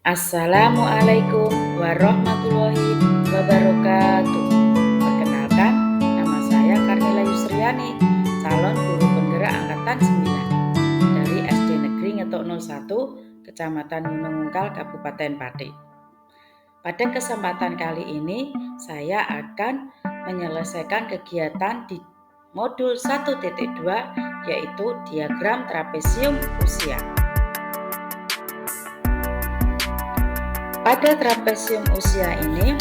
Assalamualaikum warahmatullahi wabarakatuh. Perkenalkan, nama saya Karnila Yusriani, calon guru penggerak angkatan 9 dari SD Negeri Ngetok 01, Kecamatan Gunung Ungkal, Kabupaten Pati. Pada kesempatan kali ini, saya akan menyelesaikan kegiatan di modul 1.2, yaitu diagram trapesium usia. Pada trapesium usia ini,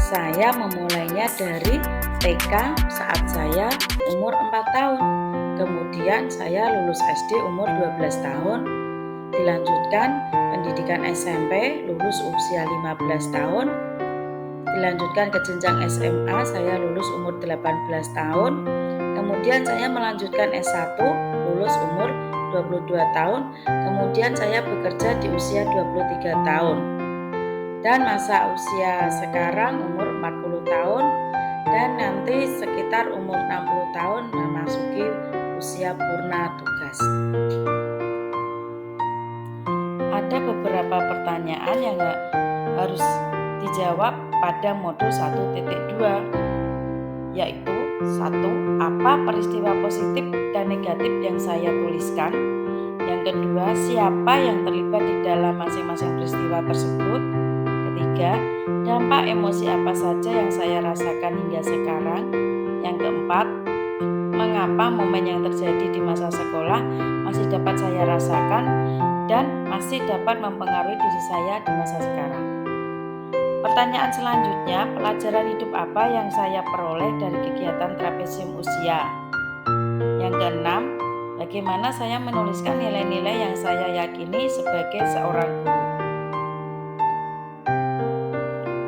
saya memulainya dari TK saat saya umur 4 tahun. Kemudian saya lulus SD umur 12 tahun. Dilanjutkan pendidikan SMP, lulus usia 15 tahun. Dilanjutkan ke jenjang SMA, saya lulus umur 18 tahun. Kemudian saya melanjutkan S1, lulus umur 22 tahun. Kemudian saya bekerja di usia 23 tahun. Dan masa usia sekarang umur 40 tahun dan nanti sekitar umur 60 tahun memasuki usia purna tugas. Ada beberapa pertanyaan yang harus dijawab pada modul 1.2, yaitu 1. Apa peristiwa positif dan negatif yang saya tuliskan? Yang kedua, siapa yang terlibat di dalam masing-masing peristiwa tersebut? Ketiga, dampak emosi apa saja yang saya rasakan hingga sekarang? Yang keempat, mengapa momen yang terjadi di masa sekolah masih dapat saya rasakan dan masih dapat mempengaruhi diri saya di masa sekarang? Pertanyaan selanjutnya, pelajaran hidup apa yang saya peroleh dari kegiatan trapesium usia? Yang keenam, bagaimana saya menuliskan nilai-nilai yang saya yakini sebagai seorang guru?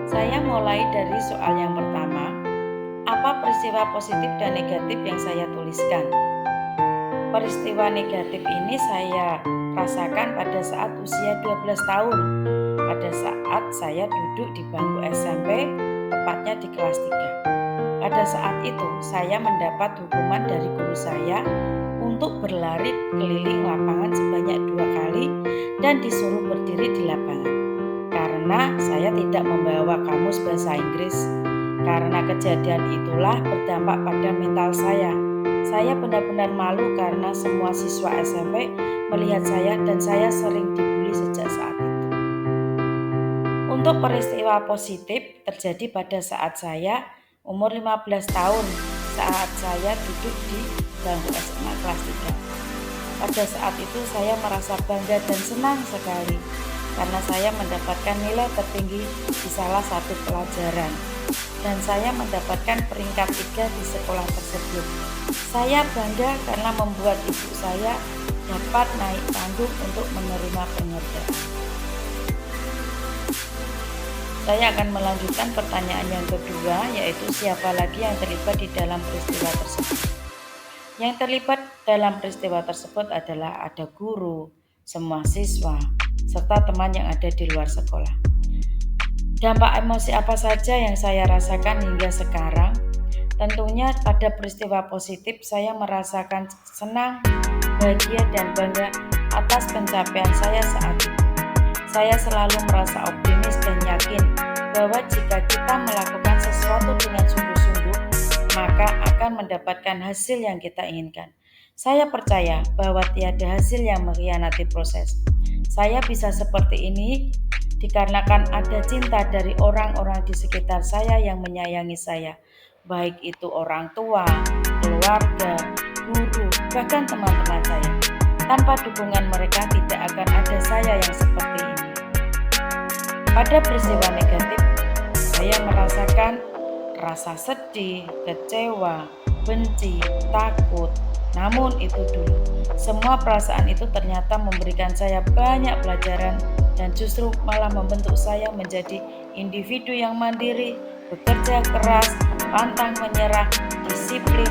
Saya mulai dari soal yang pertama. Apa peristiwa positif dan negatif yang saya tuliskan? Peristiwa negatif ini saya rasakan pada saat usia 12 tahun. Pada saat saya duduk di bangku SMP, tepatnya di kelas 3. Pada saat itu saya mendapat hukuman dari guru saya untuk berlari keliling lapangan sebanyak 2 kali dan disuruh berdiri di lapangan. Karena saya tidak membawa kamus bahasa Inggris. Karena kejadian itulah berdampak pada mental saya. Saya benar-benar malu karena semua siswa SMP melihat saya dan saya sering dibully sejak saat itu. Untuk peristiwa positif terjadi pada saat saya umur 15 tahun saat saya duduk di bangku SMA kelas 3. Pada saat itu saya merasa bangga dan senang sekali karena saya mendapatkan nilai tertinggi di salah satu pelajaran dan saya mendapatkan peringkat 3 di sekolah tersebut. Saya bangga karena membuat ibu saya dapat naik panggung untuk menerima penghargaan. Saya akan melanjutkan pertanyaan yang kedua, yaitu siapa lagi yang terlibat di dalam peristiwa tersebut. Yang terlibat dalam peristiwa tersebut adalah ada guru, semua siswa, serta teman yang ada di luar sekolah. Dampak emosi apa saja yang saya rasakan hingga sekarang? Tentunya pada peristiwa positif saya merasakan senang, bahagia dan bangga atas pencapaian saya saat itu. Saya selalu merasa optimis dan yakin bahwa jika kita melakukan sesuatu dengan sungguh-sungguh, maka akan mendapatkan hasil yang kita inginkan. Saya percaya bahwa tiada hasil yang mengkhianati proses. Saya bisa seperti ini dikarenakan ada cinta dari orang-orang di sekitar saya yang menyayangi saya, baik itu orang tua, keluarga, guru, bahkan teman-teman saya. Tanpa dukungan mereka tidak akan ada saya yang seperti ini. Pada peristiwa negatif, saya merasakan rasa sedih, kecewa, benci, takut. Namun itu dulu, semua perasaan itu ternyata memberikan saya banyak pelajaran dan justru malah membentuk saya menjadi individu yang mandiri, bekerja keras, pantang menyerah, disiplin,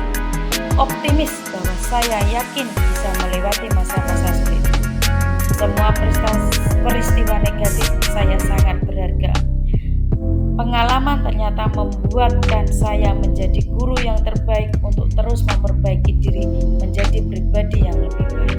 optimis bahwa saya yakin bisa melewati masa-masa sulit. Semua peristiwa negatif saya sangat berharga. Pengalaman ternyata membuatkan saya menjadi guru yang terbaik untuk terus memperbaiki diri menjadi pribadi yang lebih baik.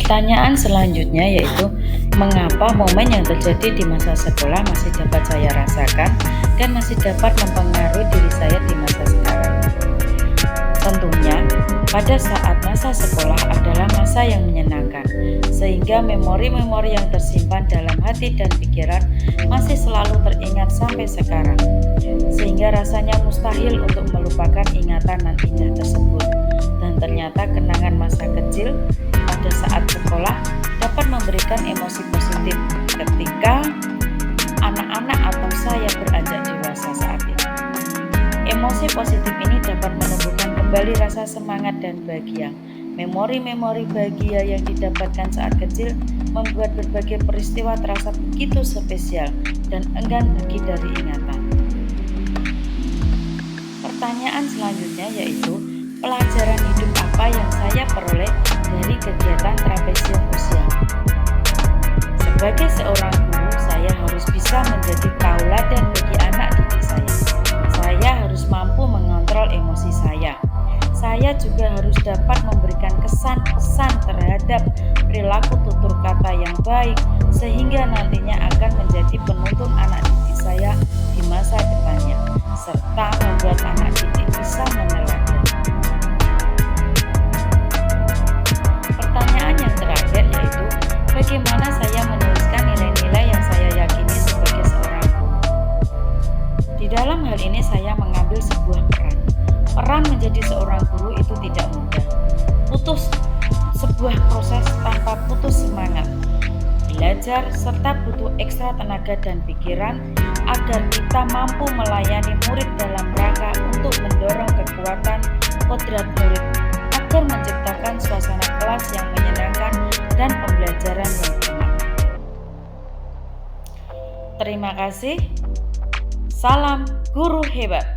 Pertanyaan selanjutnya yaitu, mengapa momen yang terjadi di masa sekolah masih dapat saya rasakan dan masih dapat mempengaruhi diri saya di masa sekarang? Tentunya, pada saat masa sekolah adalah masa yang menyenangkan, sehingga memori-memori yang tersimpan dalam hati dan pikiran masih selalu teringat sampai sekarang, sehingga rasanya mustahil untuk melupakan ingatan nan indah tersebut. Dan ternyata kenangan masa kecil pada saat sekolah dapat memberikan emosi positif ketika anak-anak atau saya beranjak dewasa saat ini. Emosi positif ini dapat menumbuhkan kembali rasa semangat dan bahagia. Memori-memori bahagia yang didapatkan saat kecil membuat berbagai peristiwa terasa begitu spesial dan enggan pergi dari ingatan. Pertanyaan selanjutnya yaitu, pelajaran hidup apa yang saya peroleh dari kegiatan trapesium usia? Sebagai seorang guru, saya harus bisa menjadi tauladan bagi anak didik saya. Saya harus mampu mengontrol emosi saya. Saya juga harus dapat memberikan kesan-pesan terhadap perilaku tutur kata yang baik, sehingga nantinya akan menjadi penuntun anak didik saya di masa depannya, serta membuat anak didik bisa meneladani. Pertanyaan yang terakhir yaitu, bagaimana saya menuliskan nilai-nilai yang saya yakini sebagai seorang guru? Di dalam hal ini saya mengambil sebuah peran. Peran menjadi seorang guru itu tidak mudah. Sebuah proses tanpa putus semangat. Belajar serta butuh ekstra tenaga dan pikiran agar kita mampu melayani murid dalam rangka untuk mendorong kekuatan kodrat murid agar menciptakan suasana kelas yang menyenangkan dan pembelajaran yang bermakna. Terima kasih. Salam guru hebat.